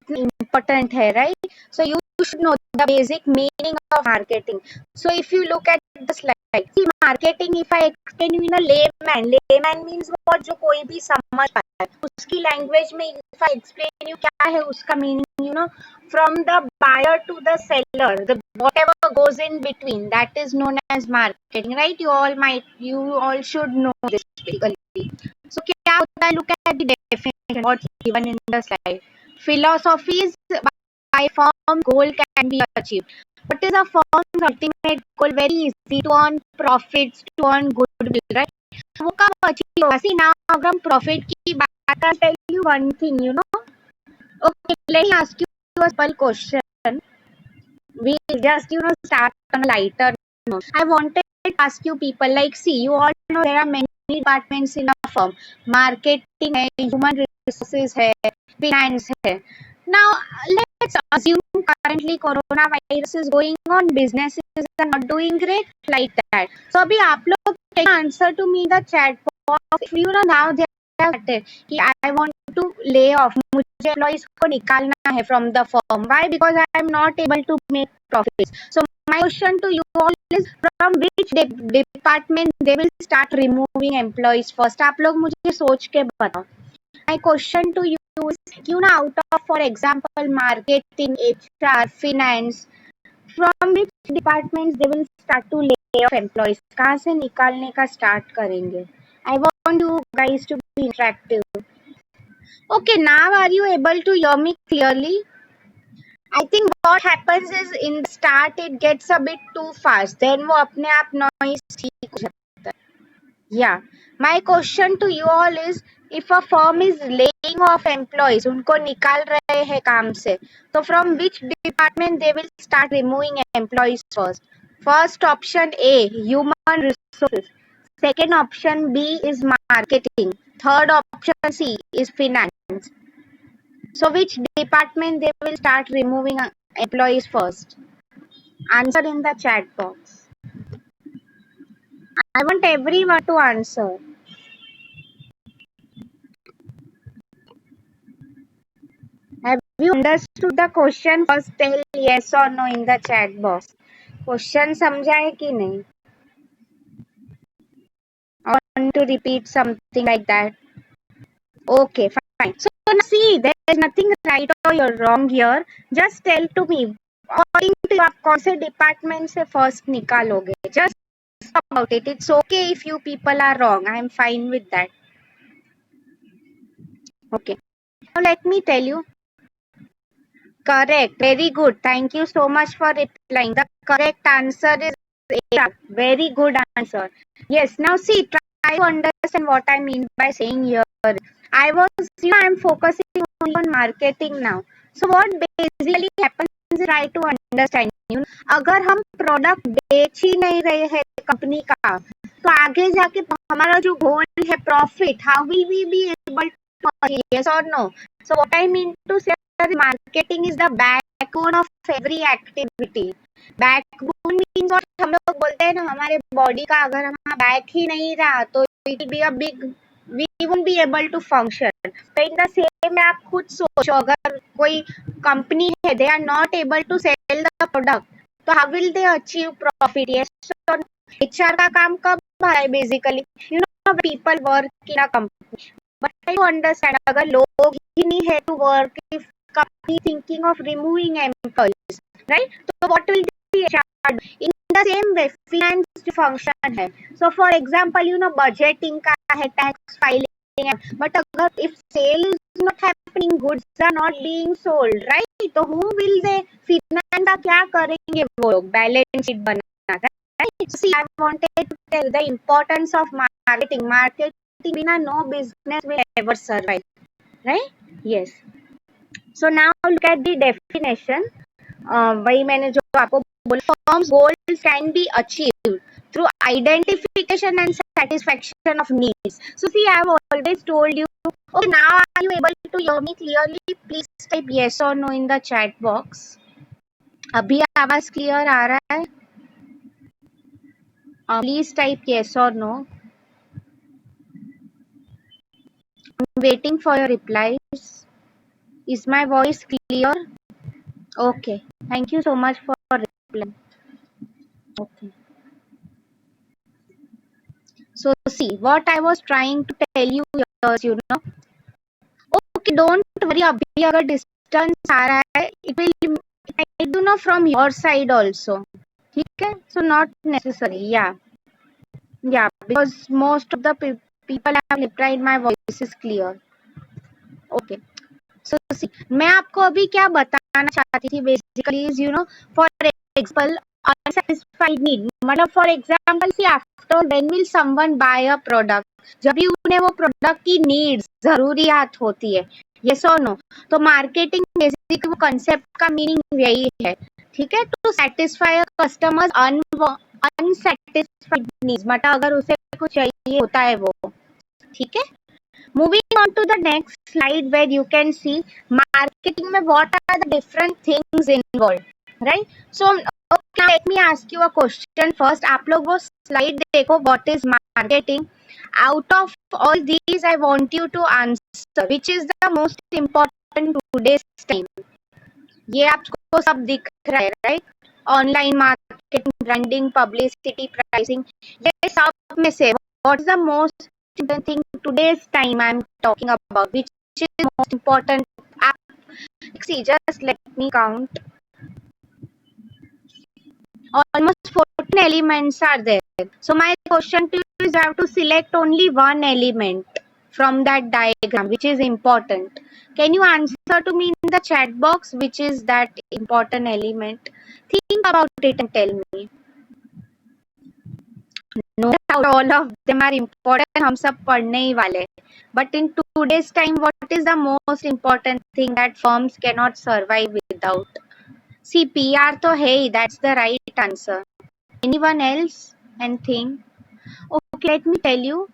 important है, right? So you should know the basic meaning of marketing. So if you look at the slide, see marketing, if I explain you in a layman means what, जो कोई भी समझ पाए उसकी language में, if I explain you क्या है उसका meaning, from the buyer to the seller, the whatever goes in between, that is known as marketing, right? You all should know this basically. So क्या होता है, look at the definition what's given in the slide. Philosophies by firm goal can be achieved. What is a firm's ultimate goal? Very easy, to earn profits, to earn goodwill, right? वो कब achieve होगा? See now अगर हम profit की बात, I'll tell you one thing, Okay, let me ask you a simple question. We just start on a lighter note. I wanted to ask you people, like, see, you all know there are many departments in a firm. Marketing है, human resources है, finance है. Now let's assume currently coronavirus is going on, businesses are not doing great like that. So अभी आप लोग can answer to me the chat box. If now they are कि I want to lay off, मुझे employees को निकालना है from the firm. Why? Because I am not able to make profits. So my question to you all is, from which department they will start removing employees first? आप लोग मुझे सोच के बताओ. My question to you is, out of, for example, marketing, HR, finance, from which departments they will start to lay off employees? कहाँ से निकालने का start करेंगे? I want you guys to be interactive. Okay, now are you able to hear me clearly? I think what happens is, in the start it gets a bit too fast, then वो अपने आप noise ठीक हो जाता है. Yeah, my question to you all is, if a firm is laying off employees, उनको निकाल रहे हैं काम से, so from which department they will start removing employees first? First option A, human resources. Second option B is marketing. Third option C is finance. So which department they will start removing employees first? Answer in the chat box. I want everyone to answer. Have you understood the question? First tell yes or no in the chat box. Question समझा है कि नहीं? I want to repeat something like that. Okay, fine. So now see, there is nothing right or wrong here. Just tell to me, according to you, आप कौन से department से first निकालोगे? Just about it. It's okay if you people are wrong. I am fine with that. Okay. Now let me tell you. Correct. Very good. Thank you so much for replying. The correct answer is A. Very good answer. Yes. Now see, try to understand what I mean by saying here. I'm focusing only on marketing now. So what basically happens is, try to understand. अगर हम product बेच ही नहीं रहे हैं company का, तो आगे जाके हमारा जो गोल है profit, how will we be able to, yes और no? So what I mean to say, marketing is the backbone of every activity. Backbone means, और हम लोग बोलते हैं ना, हमारे बॉडी का अगर हमारा बैक ही नहीं रहा तो it will be a big, we won't be able to function. तो इन द सेम में आप खुद सोचो, अगर कोई कंपनी है, they are not able to sell the product, तो how will they achieve profit? Yes. HR का काम कब है basically? People work in a company. But I understand, अगर लोग ही नहीं है to work, if company thinking of removing employees, right? So what will be HR? In the same way, finance function है. So for example, budgeting का है, tax filing है. But अगर if sale is not happening, goods are not being sold, right? तो who will they? Finance का क्या करेंगे वो लोग? Balance sheet banana, right? See, I wanted to tell the importance of marketing. Marketing बिना no business will ever survive, right? Yes. So now look at the definition. वही मैंने जो आपको बोला, firm's goals can be achieved through identification and satisfaction of needs. So see, I have always told you. Okay, now are you able to hear me clearly? Please type yes or no in the chat box. अभी आवाज clear आ रहा है? Please type yes or no. I'm waiting for your replies. Is my voice clear? Okay. Thank you so much for replying. Okay. So see, what I was trying to tell you is, okay, don't worry. अभी अगर distance आ रहा है, it will, I do know from your side also. ठीक है? So not necessary. Yeah. Yeah. Because most of the people have replied my voice is clear. Okay. So see, मैं आपको अभी क्या बताना चाहती थी basically is, for example, unsatisfied need. मतलब for example, see, after when will someone buy a product? जब भी उन्हें वो प्रोडक्ट की नीड्स जरूरियात होती है, yes or no? तो मार्केटिंग बेसिकली वो कंसेप्ट का मीनिंग यही है, ठीक है? To satisfy a customers unsatisfied needs, मतलब अगर उसे कुछ चाहिए होता है वो, ठीक है? Moving on to the next slide where you can see marketing में what are the different things involved, right? So okay, let me ask you a question first. आप लोग वो slide देखो, what is marketing? Out of all these, I want you to answer which is the most important today's time. ये आपको सब दिख रहा है, right? Online marketing, branding, publicity, pricing, ये सब में से what is the most important thing today's time I'm talking about, which is most important? See, just let me count. Almost 14 elements are there. So my question to you is, you have to select only one element from that diagram which is important. Can you answer to me in the chat box which is that important element? Think about it and tell me. No doubt all of them are important, हम सब पढ़ने ही वाले. But in today's time, what is the most important thing that firms cannot survive without? See, PR तो है ही, that's the right answer. Anyone else and think? Okay, let me tell you.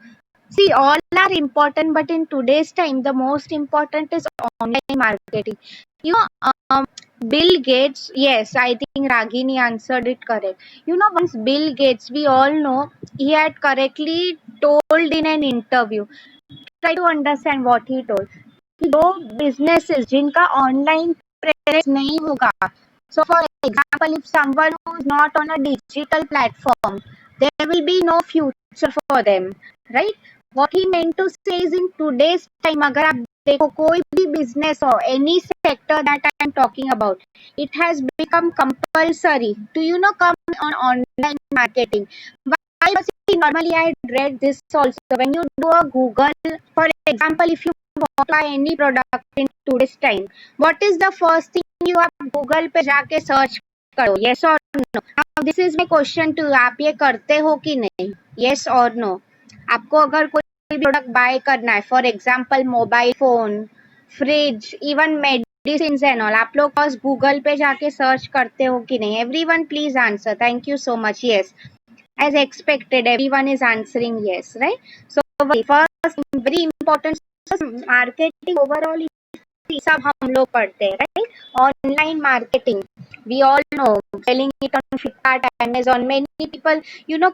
See, all are important, but in today's time, the most important is online marketing. You know, Bill Gates, yes, I think Ragini answered it correct. Once Bill Gates, we all know, he had correctly told in an interview. Try to understand what he told. दो businesses जिनका online presence नहीं होगा. So, for example, if someone who is not on a digital platform, there will be no future for them, right? What he meant to say is, in today's time, अगर आप देखो कोई भी business हो, any sector that I am talking about, it has become compulsory to come on online marketing. Why? Because normally I read this also. When you do a Google, for example, if you want to buy any product in today's time, what is the first thing you आप Google पे जाके search करो? Yes or no? Now this is my question to you. आप ये करते हो कि नहीं? Yes or no? आपको अगर कोई प्रोडक्ट बाय करना है, for example mobile phone, fridge, even medicine and all, आप लोग बस गूगल पे जाके सर्च करते हो कि नहीं? Everyone please answer. Thank you so much. Yes, as expected, everyone is answering yes, right? So first very important, marketing overall सब हम लोग पढ़ते हैं, right? Online marketing, we all know, selling it on Flipkart, Amazon, many people,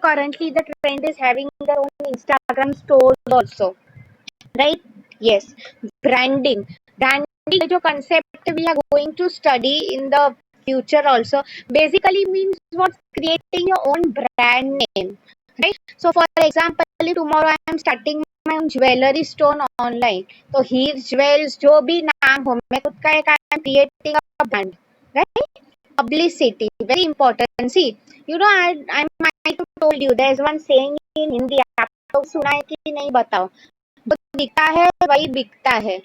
currently the trend is having their own Instagram stores also, right? Yes. Branding जो concept we are going to study in the future also, basically means what? Creating your own brand name, right? So for example, tomorrow I am starting my own jewelry store online, तो हीर jewels जो भी नाम हो, मैं खुद का एक I am creating a brand, right? Publicity, very important. See, I might have told you there is one saying in Hindi, आप लोग सुना है कि नहीं बताओ? जो दिखता है वही बिकता है.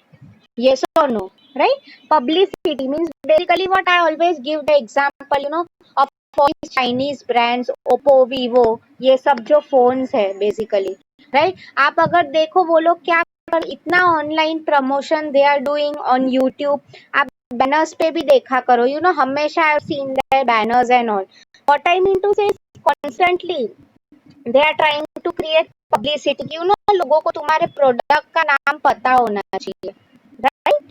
Yes or no? Right? Publicity means basically what I always give the example, of all these Chinese brands, Oppo, Vivo, ये सब जो phones है basically, right? आप अगर देखो वो लोग क्या कर, इतना online promotion they are doing on YouTube. आप बैनर्स पे भी देखा करो, हमेशा I have seen their banners and all. What I mean to say, constantly they are trying to create publicity. लोगों को तुम्हारे प्रोडक्ट का नाम पता होना चाहिए, right?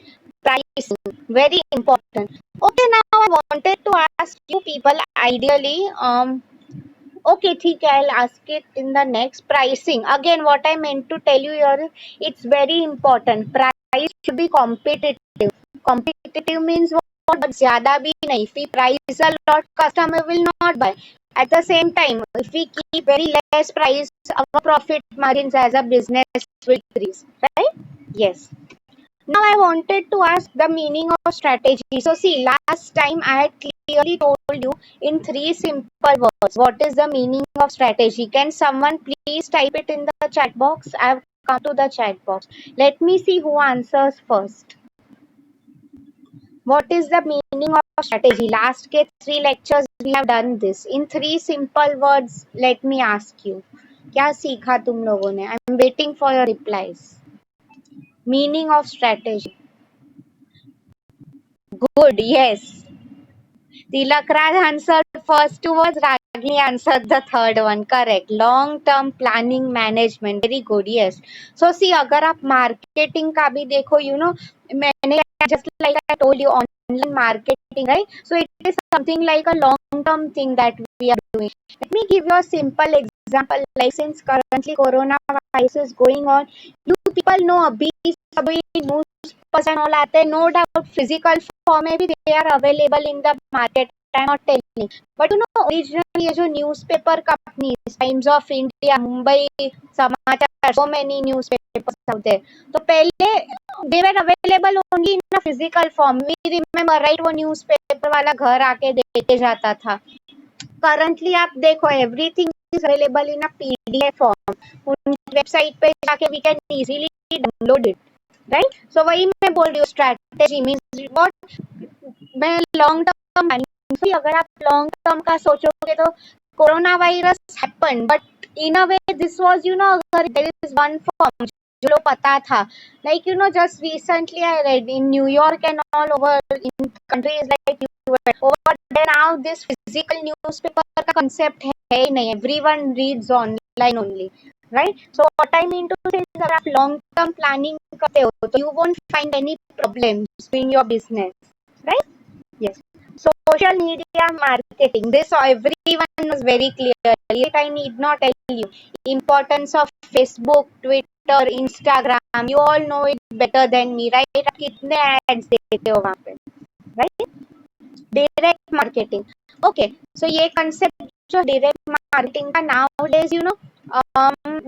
Pricing, very important. Okay, now I wanted to ask you people, ideally, okay, ठीक है, I'll ask it in the next. Pricing, again, what I meant to tell you here, it's very important. Price should be competitive. Competitive means what? But ज़्यादा भी नहीं. If we price a lot, customer will not buy. At the same time, if we keep very less price, our profit margins as a business will increase, right? Yes. Now I wanted to ask the meaning of strategy. So see, last time I had clearly told you in three simple words what is the meaning of strategy. Can someone please type it in the chat box? I have come to the chat box. Let me see who answers first. What is the meaning of strategy? Last के three lectures we have done this. In three simple words, let me ask you. क्या सीखा तुम लोगों ने? I am waiting for your replies. Meaning of strategy. Good, yes. Tilak Raj answered first two words, Ragini answered the third one. Correct. Long term planning management. Very good, yes. So see, अगर आप marketing का भी देखो, you know, मैंने just like I told you online marketing, right? So it is something like a long term thing that we are doing. Let me give you a simple example. Like since currently coronavirus is going on, you people know अभी सभी news person all आते हैं. No doubt physical form में भी they are available in the market. I'm not telling. But you know, originally ये जो newspaper companies, Times of India, Mumbai समाचार, so many newspapers out there. तो पहले they were available only in a physical form. We remember, right? वो newspaper वाला घर आके देके जाता था. Currently आप देखो everything is available in a PDF form. उनकी वेबसाइट पे जाके we can easily download it, right? So वही मैं बोल रही हूँ strategy means what मैं long term अगर आप long term का सोचोगे तो corona virus happen but in a way this was you know अगर देयर इज वन फॉर्म जो लोग पता था like you know just recently I read in New York and all over in countries like over there now this physical newspaper का concept है ही नहीं everyone reads online only right so what I mean to say is अगर आप long term planning करते हो तो you won't find any problems in your business right yes social media marketing this everyone was very clear yet I need not tell you importance of Facebook Twitter Instagram you all know it better than me right आप कितने ads देते हो वहाँ पे right direct marketing okay so ये concept जो direct marketing का nowadays you know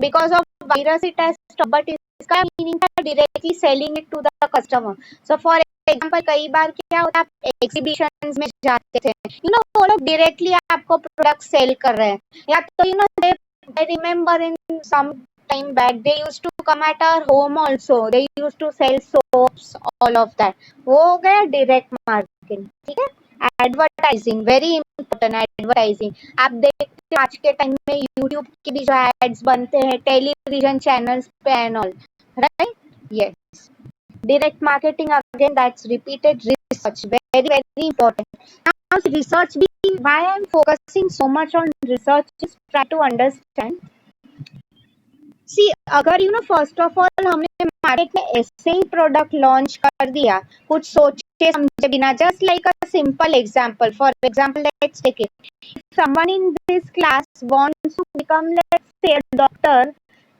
because of virus it has stop but इसका मीनिंग था directly selling it to the customer so for example कई बार क्या होता है आप एग्जीबिशंस में जाते थे यू नो वो लोग डायरेक्टली आपको प्रोडक्ट सेल कर रहे हैं या तो you know I remember in some time back they used to come at our home also they used to sell soaps all of that वो हो गया डायरेक्ट मार्केटिंग ठीक है एडवर्टाइजिंग वेरी इंपॉर्टेंट एडवर्टाइजिंग आप देखते हो आज के टाइम में यूट्यूब के भी जो एड्स बनते हैं टेलीविजन चैनल्स पे and all right yes direct marketing again that's repeated research very very important now research भी why I'm focusing so much on research is try to understand सी अगर you know first of all हमने market में ऐसे ही product launch कर दिया कुछ सोचे समझे बिना just like a simple example for example let's take it someone in this class wants to become let's say doctor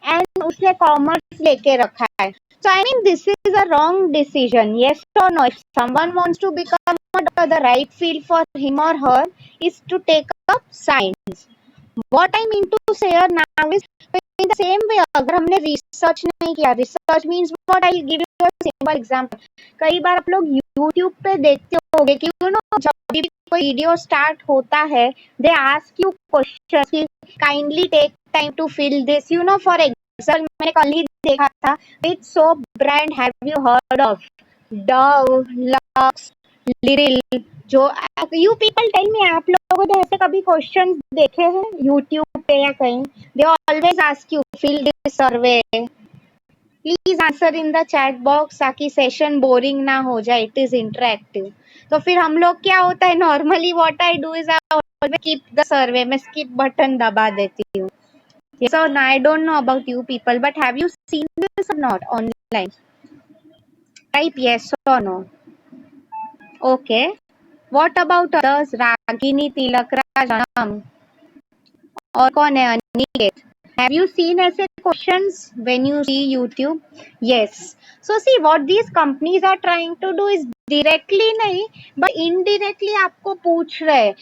and उसने कॉमर्स लेके रखा है so I mean this is a wrong decision yes or no if someone wants to become a doctor the right field for him or her is to take up science what I mean to say now is in the same way अगर हमने research नहीं किया research means what I give you a simple example कई बार आप लोग YouTube पे देखते होंगे कि यू नो जब भी कोई वीडियो स्टार्ट होता है दे आस्क यू क्वेश्चंस कि kindly take time to fill this you know for example मैंने कल ही देखा था which soap brand have you heard of Dove Lux Liril जो यू पीपल टेल मी आप लोगों ने ऐसे कभी क्वेश्चन देखे हैं यूट्यूब पे या कहीं they always ask you fill this survey please answer in the chat box ताकि सेशन बोरिंग ना हो जाए इट इज इंटरेक्टिव तो फिर हम लोग क्या होता है normally what I do is I always keep the survey मैं स्किप बटन दबा देती हूँ so I don't know about you people but have you seen this or not online type yes or no okay what about others Ragini Tilak Raj Anam और कौन है Aniket Have you seen ऐसे questions when you see YouTube? Yes. So see what these companies are trying to do is directly नहीं but indirectly आपको पूछ रहे हैं.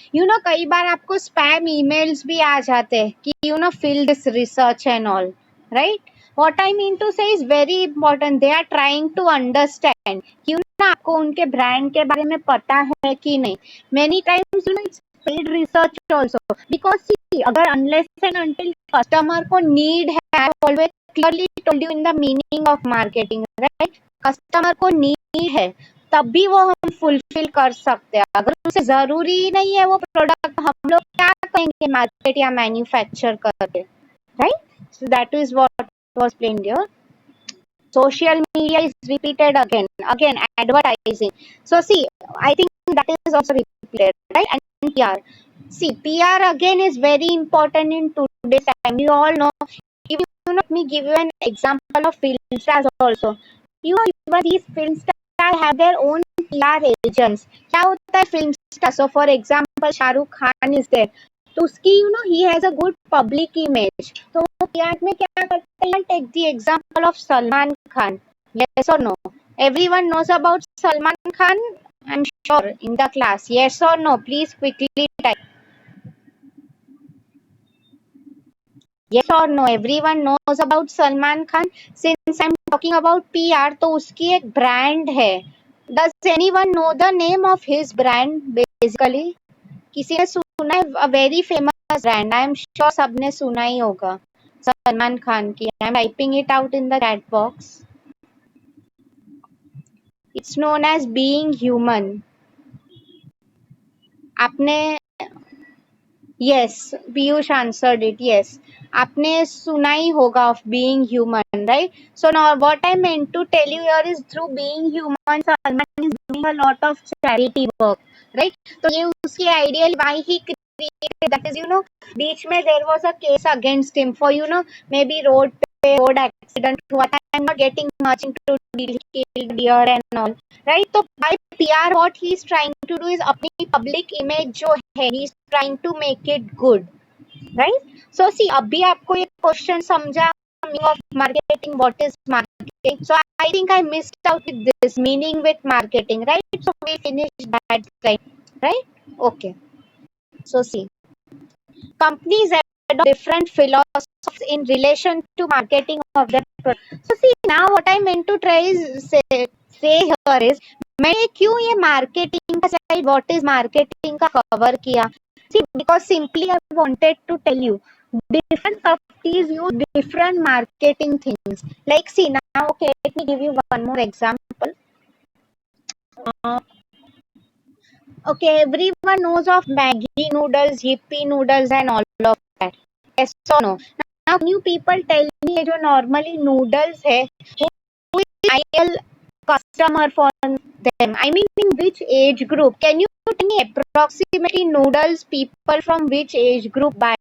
कई बार आपको spam emails भी आ जाते हैं कि fill this research and all, right? What I mean to say is very important. They are trying to understand कि आपको उनके brand के बारे में पता है कि नहीं. Many times it's paid research also because see अगर unless and until customer को need है, I have always clearly told you in the meaning of marketing, right? customer को need है तब भी वो हम फुलफिल कर सकते हैं. अगर उसे जरूरी नहीं है वो प्रोडक्ट हम लोग क्या करेंगे मार्केट या मैन्युफैक्चर करके, right? So that is what was plain here. Social media is repeated again advertising. So see, I think that is also repeated, right? And PR. See, PR again is very important in today's time. You all know. If let me give you an example of film stars also. Even these film stars have their own PR agents. क्या होता है film star? So for example, Shahrukh Khan is there. तो उसकी he has a good public image. तो वो PR में क्या करते हैं? Take the example of Salman Khan. Yes or no? Everyone knows about Salman Khan. I'm sure in the class. Yes or no? Please quickly type. Yes or no? Everyone knows about Salman Khan. Since I'm talking about PR, तो उसकी एक brand है. Does anyone know the name of his brand basically? किसी ने सुना है? A very famous brand. I am sure सबने सुना ही होगा सलमान खान की. I am typing it out in the chat box. It's known as Being Human. आपने Yes, Piyush answered it. Yes, आपने सुना ही होगा of Being Human, right? So now what I meant to tell you here is through Being Human, Salman is doing a lot of charity work, right? तो ये उसकी ideal why he created that is बीच में there was a case against him for maybe road accident हुआ था. I'm not getting much into killed deer and all, right? तो by PR what he is trying to do is अपनी public image जो है he is trying to make it good, right? So see अभी आपको ये question समझा meaning of marketing, what is marketing? So I think I missed out with this meaning with marketing, right? So we finished that slide, right? Okay. So see, companies adopt different philosophies in relation to marketing of their product. So see now what I meant to try is say here is मैंने क्यों ये marketing का side what is marketing का cover किया? See because simply I wanted to tell you different companies use different marketing things. Like see now okay let me give you one more example. Okay, everyone knows of Maggi noodles, Yippee noodles and all of that. Yes or no? Now new people tell me ये जो normally noodles है, who is ideal customer for them? I mean in which age group? Can you tell me approximately noodles people from which age group buy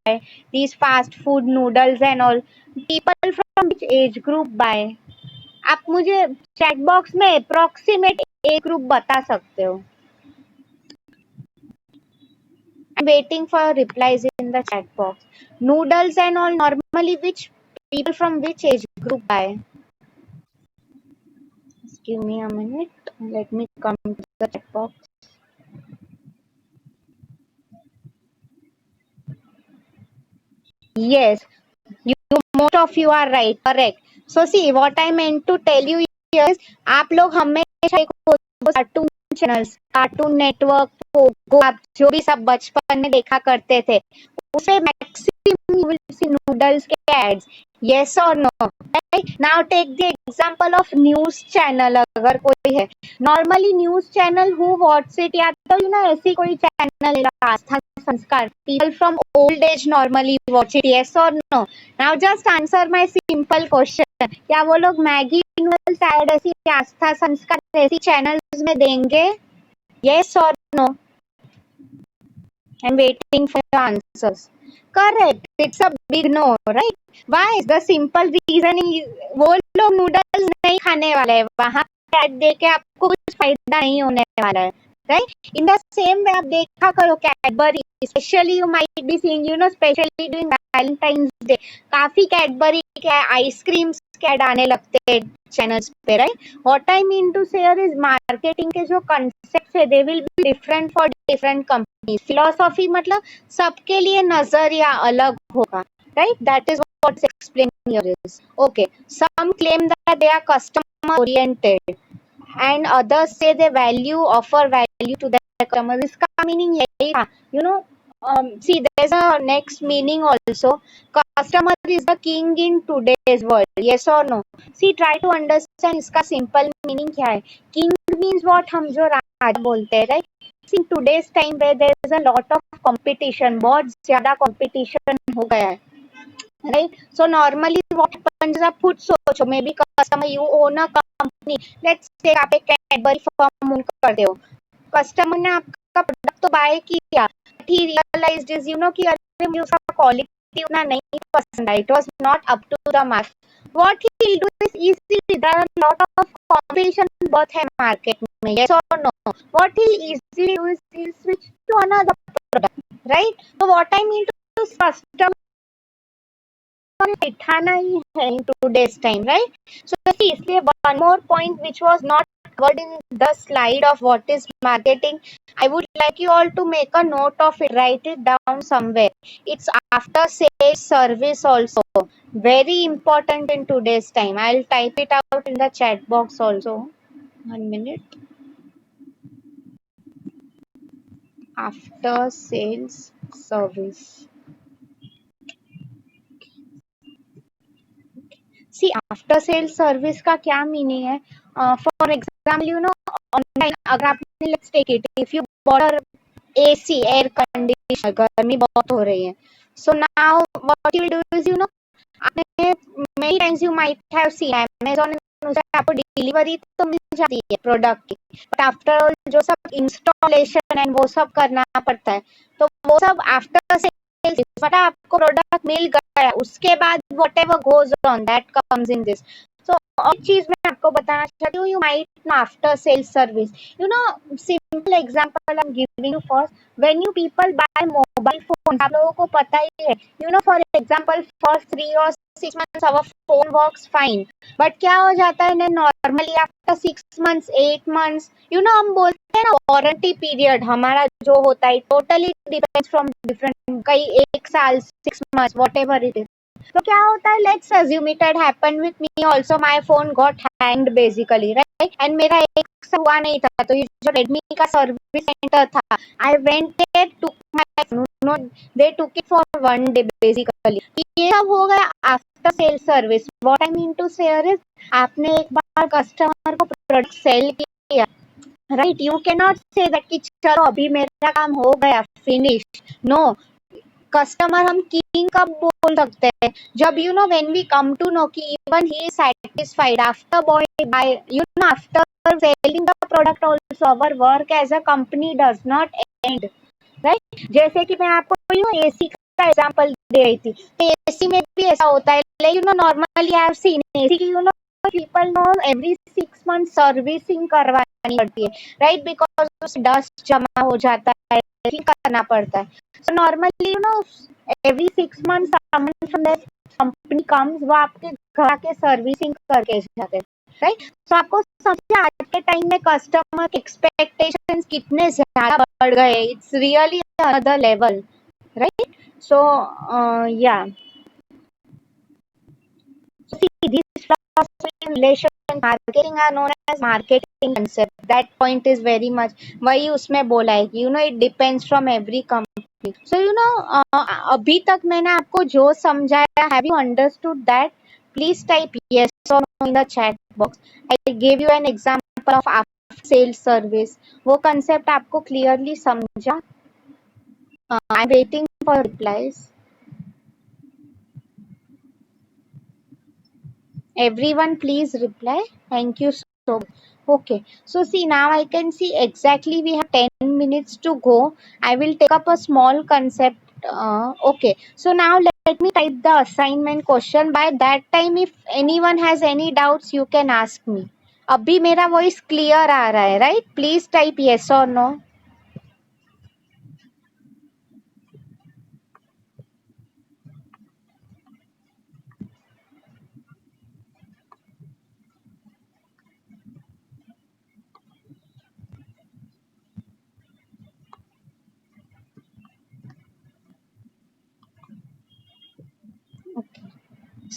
these fast food noodles and all? People from which age group buy? आप मुझे chat box में approximate age group बता सकते हो? I'm waiting for replies in the chat box. Noodles and all normally which people from which age group buy? Just give me a minute. Let me come to the chat box. Yes, most of you are right, correct. So see what I meant to tell you here is आप लोग हमेशा cartoon channels, cartoon network, Pogo आप जो भी सब बचपन में देखा करते थे उसे maximum you will see noodles के ads. Yes or no? Right? Now take the example of news channel. अगर कोई है normally news channel who watch it या तो ऐसी कोई channel आस्था संस्कार people from old age normally watch it. Yes or no? Now just answer my simple question. क्या वो लोग मैगी नूडल्स ऐड ऐसी आस्था संस्कार ऐसी चैनल्स में देंगे? Yes or no? I'm waiting for your answers. Correct. It's a big no, right? Why? The simple reason is वो लोग नूडल्स नहीं खाने वाले हैं. वहाँ ऐड देके आपको कुछ फायदा नहीं होने वाला है. right? In the same way, आप देखा करो Cadbury, specially you might be seeing, specially during Valentine's Day, काफी कैडबरी के आइसक्रीम्स के ऐड आने लगते हैं चैनल्स पे, right? What I mean to say is marketing के जो कंसेप्ट है they will be different for different companies. Philosophy मतलब सबके लिए नजरिया अलग होगा, राइट? That is what is explain here is okay. Some claim that they are customer oriented and others say they value offer value to their customers. इसका meaning यही था, you know. See, there's a next meaning also. Customer is the king in today's world. Yes or no? See, try to understand इसका simple meaning क्या है. King means what, हम जो राजा बोलते हैं, right? See, in today's time where there is a lot of competition, बहुत ज्यादा competition हो गया है, right? So normally what happens, आप खुद सोचो, may be customer, you own a company, let's say आप एक कैडबरी फॉर्म ओन करते हो, कस्टमर ने आपका प्रोडक्ट तो बाय किया, बट ही रियलाइज्ड इज कि अरे मुझे उसका क्वालिटी उतना नहीं पसंद आई, it was not up to the mark. What he will do is easily, there are lot of competition बहुत है मार्केट में, यस और no? What he easily do is switch to another product, right? तो what I mean to customer बिठाना ही है in today's time, right? So see, इसलिए one more point which was not covered in the slide of what is marketing, I would like you all to make a note of it, write it down somewhere. It's after sales service also, very important in today's time. I'll type it out in the chat box also. 1 minute. After sales service. See, after sale service का क्या meaning है? For example, online अगर आपने, let's take it, if you bought AC, air conditioner, गर्मी बहुत हो रही है, so now what you do is, आपने many times you might have seen Amazon में आपको डिलीवरी तो मिल जाती है प्रोडक्ट की, बट आफ्टर ऑल जो सब इंस्टॉलेशन एंड वो सब करना पड़ता है, तो वो सब आफ्टर सेल, बट आपको प्रोडक्ट मिल गया, उसके बाद whatever goes on that comes in this. So और चीज मैं आपको बताना चाहती हूँ, you might after sale service, simple example I am giving you first, when you people buy mobile phone, आप लोगों को पता ही है, for example first 3 or 6 months our phone works fine, but क्या हो जाता है ना, नॉर्मली आफ्टर 6 months 8 months, हम बोलते हैं ना वारंटी पीरियड हमारा जो होता है टोटली डिपेंड्स फ्रॉम डिफरेंट, कई 1 साल 6 months what ever it is. तो क्या होता है, let's assume it had happened with me also, my phone got hanged basically, right? And मेरा एक से हुआ नहीं था, तो ये जो रेडमी का सर्विस सेंटर था, I went there, took my phone, they took it for 1 day basically. ये सब हो गया after sale service. What I mean to say is, आपने एक बार कस्टमर को प्रोडक्ट सेल किया, right? You can not say that कि चलो अभी मेरा काम हो गया, फिनिश। नो, कस्टमर हम किंग कब बोल सकते हैं, जब when we come to know कि even he is satisfied after buy, after selling the product also our work as a company does not end, right? जैसे कि मैं आपको एसी का एग्जांपल दे रही थी, तो एसी में भी ऐसा होता है, like normally I have seen AC की people know every 6 months servicing करवानी पड़ती है, राइट? बिकॉज डस्ट जमा हो जाता है, करना पड़ता है। So normally, every 6 months, someone from that company comes, वो आपके घर के सर्विसिंग करके जाते हैं, राइट? तो आपको समझिए आज के टाइम में कस्टमर के एक्सपेक्टेशंस कितने ज्यादा बढ़ गए, it's really another level, right? So yeah, see, these philosophy and relation marketing are known as marketing concept. That point is very much, वही उसमें बोला है कि it depends from every company. So अभी तक मैंने आपको जो समझाया, have you understood that? Please type yes or no in the chat box. I gave you an example of after sales service. वो concept आपको clearly समझा? I'm waiting for replies. Everyone please reply. Thank you so much. Okay, so see, now I can see exactly we have 10 minutes to go. I will take up a small concept. Okay, so now let me type the assignment question. By that time, if anyone has any doubts, you can ask me. अभी मेरा voice clear आ रहा है, right? Please type yes और no.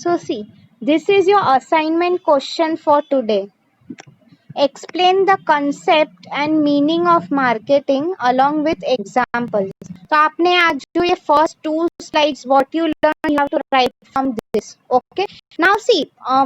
So see, this is your assignment question for today. Explain the concept and meaning of marketing along with examples. तो आपने आज जो ये first two slides what you learn you have to write from this. Okay. Now see,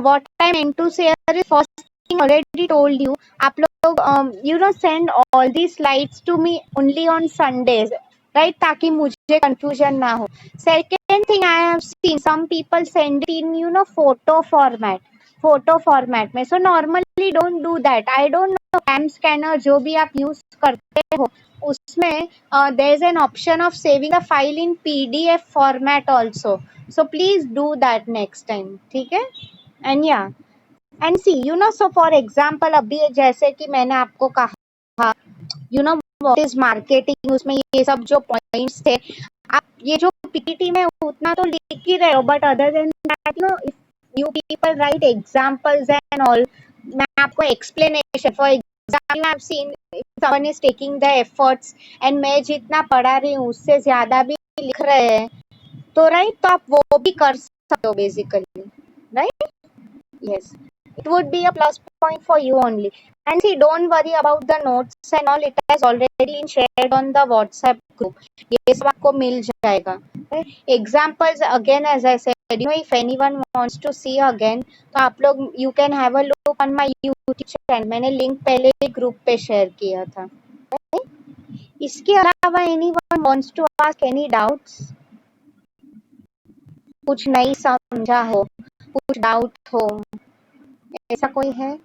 what I meant to say is first thing already told you. आप लोग send all these slides to me only on Sundays, right? ताकि मुझे confusion ना हो. Second thing I have seen some people send it in photo format में. So normally don't do that. I don't know CamScanner जो भी आप use करते हो उसमें there is an option of saving a file in PDF format also. So please do that next time. ठीक है? And या and see so for example अभी जैसे कि मैंने आपको कहा व्हाट इज मार्केटिंग, उसमें ये सब जो पॉइंट्स थे आप ये जो पीपीटी में उतना तो लिख ही रहे हो, but other than that if you people right examples and all, मैं आपको explanation for example I have seen someone is taking the efforts and मैं जितना पढ़ा रही हूँ उससे ज्यादा भी लिख रहे हैं तो राइट, तो आप वो भी कर सकते हो basically, right? Yes, it would be a plus point for you only. And see, don't worry about the notes and all. It has already been shared on the WhatsApp group. ये सब आपको मिल जाएगा. Examples again, as I said, if anyone wants to see again, तो आप लोग you can have a look on my YouTube channel. मैंने link पहले ही group पे शेयर किया था. इसके अलावा anyone wants to ask any doubts? कुछ नहीं समझा हो, कुछ डाउट हो, ऐसा कोई है?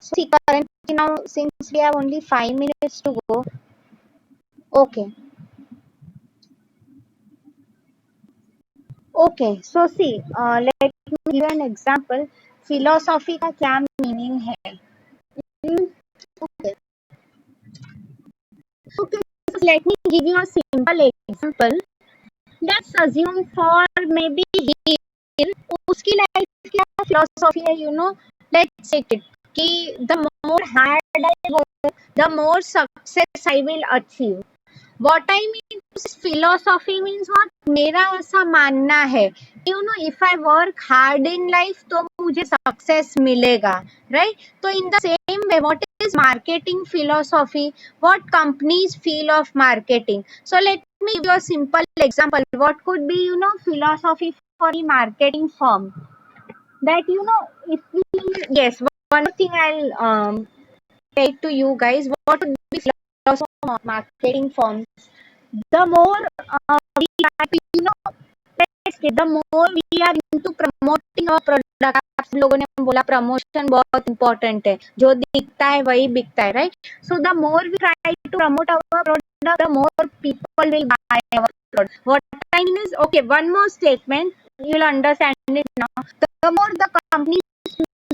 See, currently now, since we have only 5 minutes to go, okay, okay. So see, let me give you an example. Philosophy का क्या meaning है? Hmm, okay, okay. So let me give you a simple example. Let's assume for maybe Gil, उसकी life क्या philosophy है? Let's say it कि the more hard I work, the more success I will achieve. What I mean philosophy means what? मेरा ऐसा मानना है if I work hard in life तो मुझे success मिलेगा, right? तो in the same way, what is marketing philosophy? What companies feel of marketing? So let me give you a simple example. What could be philosophy for a marketing firm? That if we, yes, one more thing I'll take to you guys. What would be philosophy of marketing firm? The more we are, the more we are into promoting our product. आप लोगों ने बोला promotion बहुत important है, जो दिखता है वही बिकता है, right? So the more we try to promote our product, the more people will buy our product. What I mean is, okay, one more statement, you will understand it now. The more the company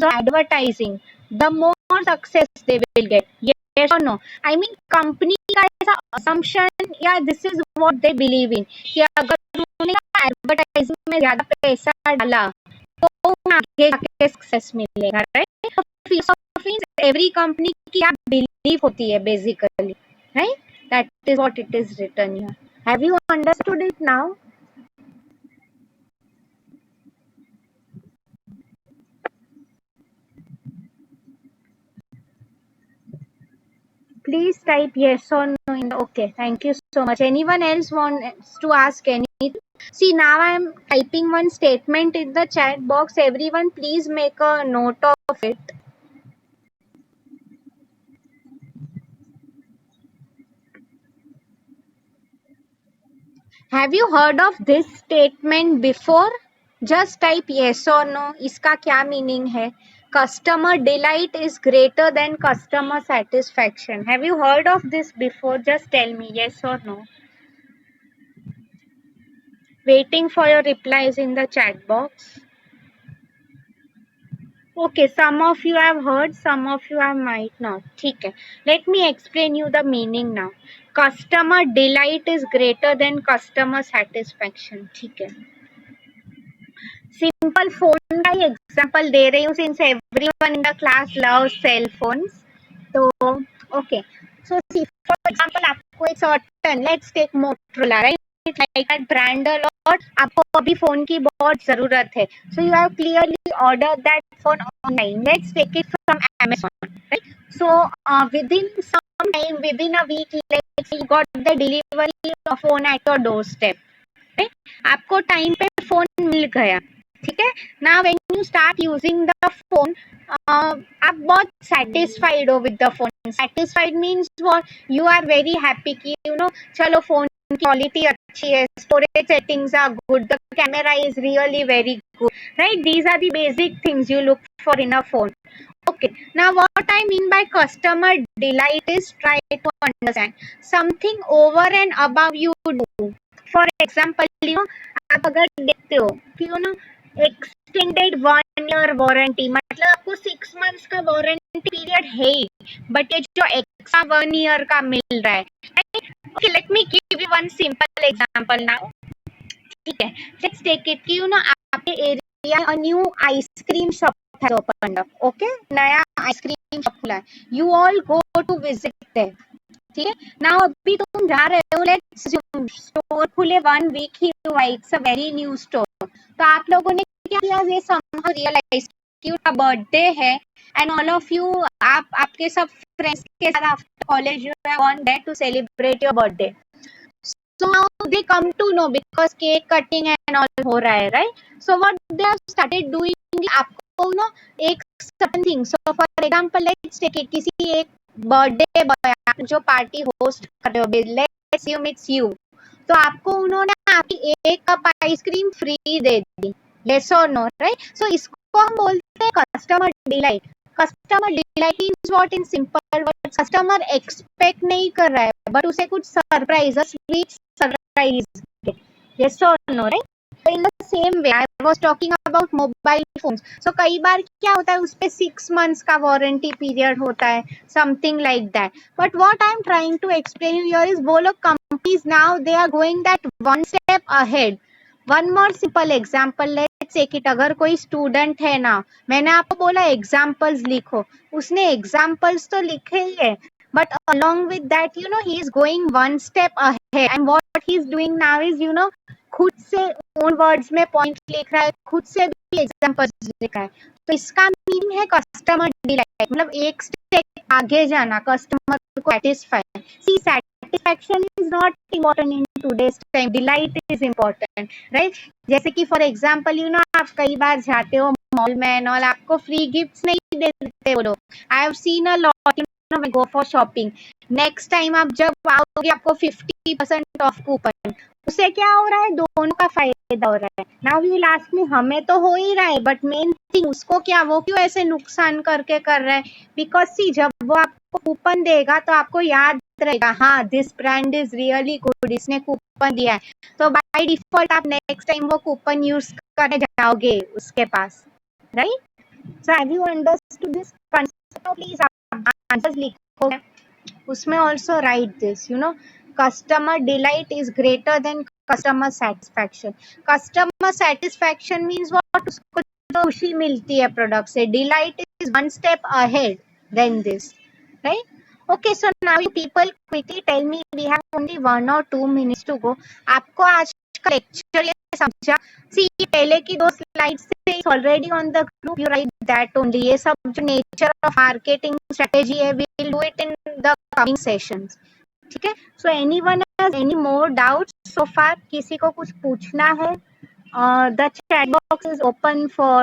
advertising, the more success they will get. Yes or no? I mean, company का ऐसा assumption या this is what they believe in कि अगर उन्होंने advertising में ज्यादा पैसा डाला तो आगे जाके सक्सेस मिलेगा, राइट? तो philosophy every company की क्या belief होती है basically, right? That is what it is written here. Have you understood it now? Please type yes or no in the, okay, thank you so much. Anyone else wants to ask anything? See, now I am typing one statement in the chat box. Everyone, please make a note of it. Have you heard of this statement before? Just type yes or no. इसका क्या meaning है? Customer delight is greater than customer satisfaction. Have you heard of this before? Just tell me yes or no. Waiting for your replies in the chat box. Okay, some of you have heard, some of you have might not. ठीक है. Let me explain you the meaning now. Customer delight is greater than customer satisfaction. ठीक है. Simple phone का ही example दे रही हूँ since everyone in the class loves cell phones. तो okay. So see, for example आपको एक certain, let's take Motorola, right? Like that brand a lot. आपको अभी फोन की बहुत जरूरत है. So you have clearly ordered that phone online. Let's take it from Amazon, right? So within some time, within a week, let's say you got the delivery of phone at your doorstep. right? आपको time पे phone मिल गया. ठीक है. Now when you start using the phone, आप बहुत satisfied हो with the phone. Satisfied means what, you are very happy कि यू नो चलो फोन की क्वालिटी अच्छी है, storage settings are good, the camera is really very good, right? These are the basic things you look for in a phone. Okay, now what I mean by customer delight is try to understand something over and above you do. For example, you know, आप अगर देखते हो कि you no extended 1 year warranty, मतलब आपको 6 months का warranty period है ही, but ये जो एक्स्ट्रा 1 year का मिल रहा है. Okay, let me give you one simple example now. ठीक है. लेट्स टेक इट कि यू नो आपके area a new ice cream shop has opened up. Okay, नया आइसक्रीम शॉप खुला है. You all go to visit there. ठीक है. Now अभी तुम जा रहे हो, लेट्स स्टोर खुले 1 week ही हुआ, it's a very new store. तो आप लोगों ने क्या किया, ये समहाउ रियलाइज कि उनका बर्थडे है एंड ऑल ऑफ यू, आप आपके सब फ्रेंड्स के साथ after college you have gone there to celebrate your birthday. So now they come to know because cake cutting and all हो रहा है, right? So what they have started doing, आपको ना एक certain thing. So for example, let's take it, किसी एक birthday boy जो party host कर रहे हो, लेट्स assume it's you. तो आपको उन्होंने आपकी एक कप आइसक्रीम फ्री दे दी. Yes or no, right? So इसको हम बोलते हैं customer delight. Customer delight is what, in simple words, customer expect नहीं कर रहा है बट उसे कुछ सरप्राइज, स्वीट सरप्राइज. यस और no, right? In the same way I was talking about mobile phones. So कई बार क्या होता है, उस पे 6 months का वारंटी पीरियड होता है, something like that. But what I am trying to explain you here is, वो लोग companies now they are going that one step ahead. One more simple example, let's take it. अगर कोई student है ना, मैंने आपको बोला एग्जाम्पल्स लिखो, उसने एग्जाम्पल्स तो लिखे ही है, but along with that you know he is going one step ahead, and what he is doing now is you know खुद से ओन वर्ड्स में पॉइंट लिख रहा है, खुद से भी एग्जांपल्स लिख रहा है. तो इसका मीनिंग है कस्टमर डिलाइट, मतलब एक स्टेप आगे जाना, कस्टमर को satisfy. See, satisfaction is not important in today's time, delight is important, right? जैसे कि फॉर एग्जांपल यू नो आप कई बार जाते हो मॉल में एंड ऑल, आपको फ्री गिफ्ट्स नहीं देते वो लोग. आई have seen a lot go for shopping. Next time आप जब आओगे आपको 50% ऑफ कूपन. उससे क्या हो रहा है, दोनों का फायदा हो रहा है. नाउ यू लास्ट में, हमें तो हो ही रहा है बट मेन थिंग उसको क्या, वो क्यों ऐसे नुकसान करके कर रहा है? बिकॉज सी, जब वो आपको कूपन देगा तो आपको याद रहेगा, हाँ this brand is really good, इसने कूपन दिया है, तो बाय डिफॉल्ट आप नेक्स्ट टाइम वो कूपन यूज करने जाओगे उसके पास, right? So have you understood this concept? Please answers लिखो. उसमें also write this, you know customer delight is greater than customer satisfaction. Customer satisfaction means what, उसको तो खुशी मिलती है प्रोडक्ट से. Delight is one step ahead than this, right? Okay, so now you people quickly tell me, we have only 1 or 2 minutes to go. आपको आज का lecture ये समझा? सी, पहले की 2 स्लाइड्स से already on the group, you write that only. ये सब जो नेचर ऑफ मार्केटिंग स्ट्रेटेजी है, we will do it in the coming sessions. ठीक है. So anyone has any more doubts so far? किसी को कुछ पूछना है? The chat box is open for